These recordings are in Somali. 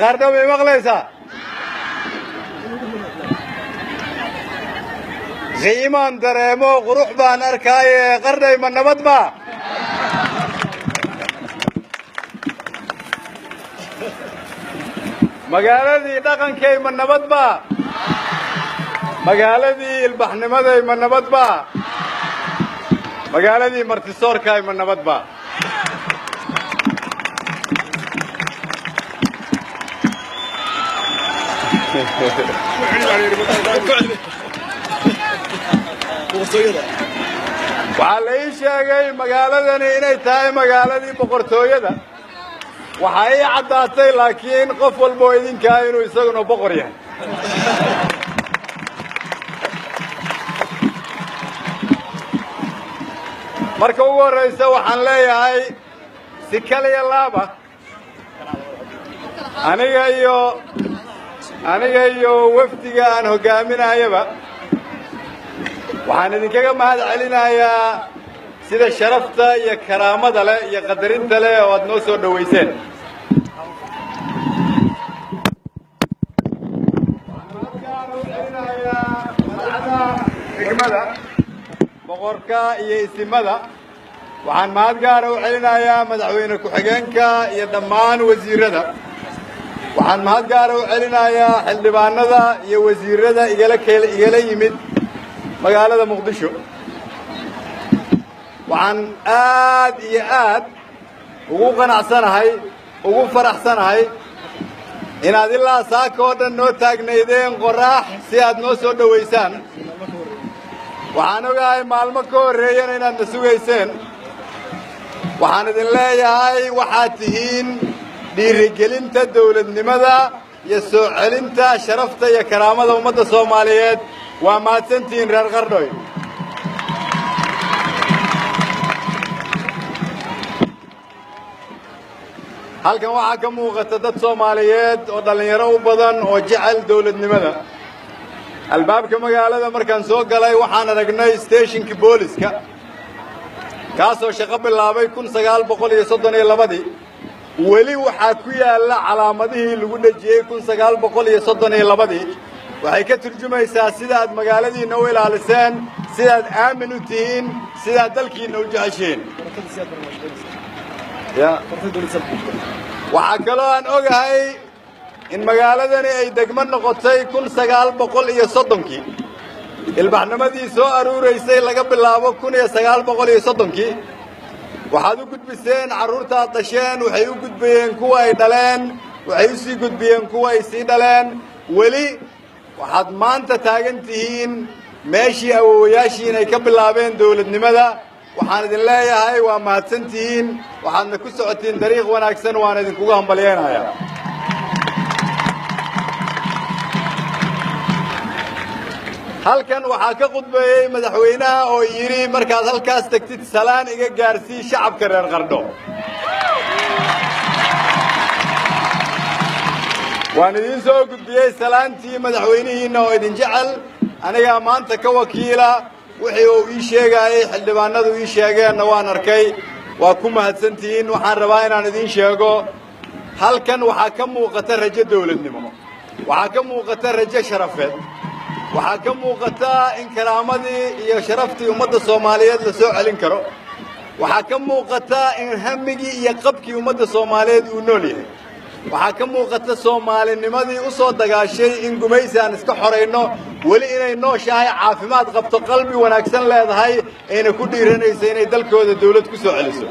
قردو بمغليسة غيمان دريمو غروح بان أركاي قردو من نبض با مقالدي دقن كي من نبض با مقالدي البحنمدي من نبض با مقالدي مرتسور كاي من نبض با waxaa la ii sheegay magaaladani inay tahay magaaladii boqortooyada waxaa ii caddaatay laakiin qof walba oo idinkaa inuu isaguna boqor yahay marka ugu horraysa waxaan leeyahay si kaliya laaba aniga iyo wafdiga aan hogaaminayaba waxaan idinkaga mahad celinayaa sida sharafta iyo karaamada leh iyo qadarinta leh oo aad noo soo dhaweyseen xigmada boqorka iyo isimada waxaan mahad gaara u celinayaa madaxweyne ku-xigeenka iyo dhammaan wasiirada waxaan mahad gaara u celinayaa xildhibaanada iyo wasiirada igala yimid magaalada muqdisho waxaan aad iyo aad ugu qanacsanahay ugu faraxsanahay inaad ilaa saaka oo dhan noo taagnaydeen qoraax si aad noo soo dhowaysaan waxaan ogahay maalmo ka horreeyana inaad na sugayseen waxaan idin leeyahay waxaad tihiin dhiirigelinta dawladnimada iyo soo celinta sharafta iyo karaamada ummadda Soomaaliyeed waa mahadsantihiin reer Qardhoy halkan waxaa ka muuqata dad Soomaaliyeed oo dhalinyaro u badan oo jecel dawladnimada albaabka magaalada markaan soo galay waxaan aragnay stationka booliska kaasoo shaqo bilaabay 1932 weli waxaa ku yaala calaamadihii lagu dhajiyay 1932 waxay ka turjumaysaa sida aad magaaladiina u ilaaliseen sida aad aamin u tihiin sida aad dalkiina u jeceshiin waxaa kaloo aan ogahay in magaaladani ay degmo noqotay 1930 ilbaxnimadii soo aruuraysay laga bilaabo 1930 waxaad u gudbiseen carruurta aad dhasheen waxay u gudbayeen kuwa ay dhaleen waxay u sii gudbiyeen kuwa ay sii dhaleen weli waxaad maanta taagan tihiin meeshii awoowayaashiin ay ka bilaabeen dawladnimada waxaan idin leeyahay waa mahadsan tihiin waxaadna ku socotiin dariiq wanaagsan waan idinkugu hambalyeynayaa halkan waxaa ka khudbeeyey madaxweynaha oo yidhi markaad halkaas tagtid salaan iga gaarsii shacabka reer Qardho waan idin soo gudbiyey salaantii madaxweynihiina oo idin jecel aniga maanta ka wakiila wixii uu ii sheegayay xildhibaanadu ii sheegeenna waan arkay waa ku mahadsantihiin waxaan rabaa inaan idin sheego halkan waxaa ka muuqata rajo dawladnimo waxaa ka muuqata rajo sharafeed waxaa ka muuqata in karaamadii iyo sharaftii ummadda Soomaaliyeed la soo celin karo waxaa ka muuqata in hamigii iyo qabkii ummadda Soomaaliyeed uu nool yahay waxaa ka muuqata Soomaalinimadii u soo dagaashay in gumaysi aan iska xoreyno weli inay nooshahay caafimaad qabto qalbi wanaagsan leedahay ayna ku dhiiranayso inay dalkooda dawlad ku soo celiso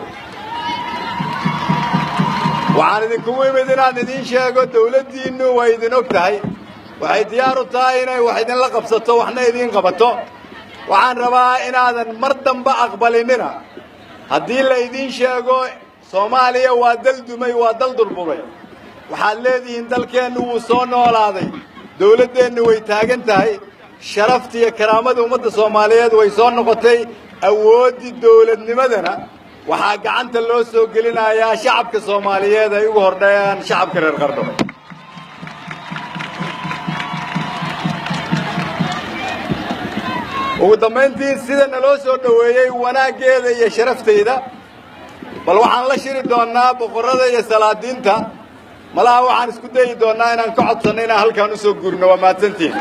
waxaan idinkugu imid inaan idin sheego dawladdiinnu way idin og tahay waxay diyaar u tahay inay wax idinla qabsato waxna idin qabato waxaan rabaa inaadan mar dambe aqbalinina haddii la idin sheego Soomaaliya waa dal dumay waa dal durburay waxaad leedihiin dalkeennu wuu soo noolaaday dawladdeennu way taagan tahay sharaftii iyo karaamada ummadda Soomaaliyeed way soo noqotay awooddii dawladnimadana waxaa gacanta loo soo gelinayaa shacabka Soomaaliyeed ay ugu hordhayaan shacabka reer Qardho ugu dambeyntii sida naloo soo dhaweeyey wanaaggeeda iyo sharafteyda bal waxaan la shiri doonaa boqorrada iyo salaadiinta malaha waxaan isku dayi doonaa inaan ka codsanno inaan halkaan u soo guurno waa mahadsantihiin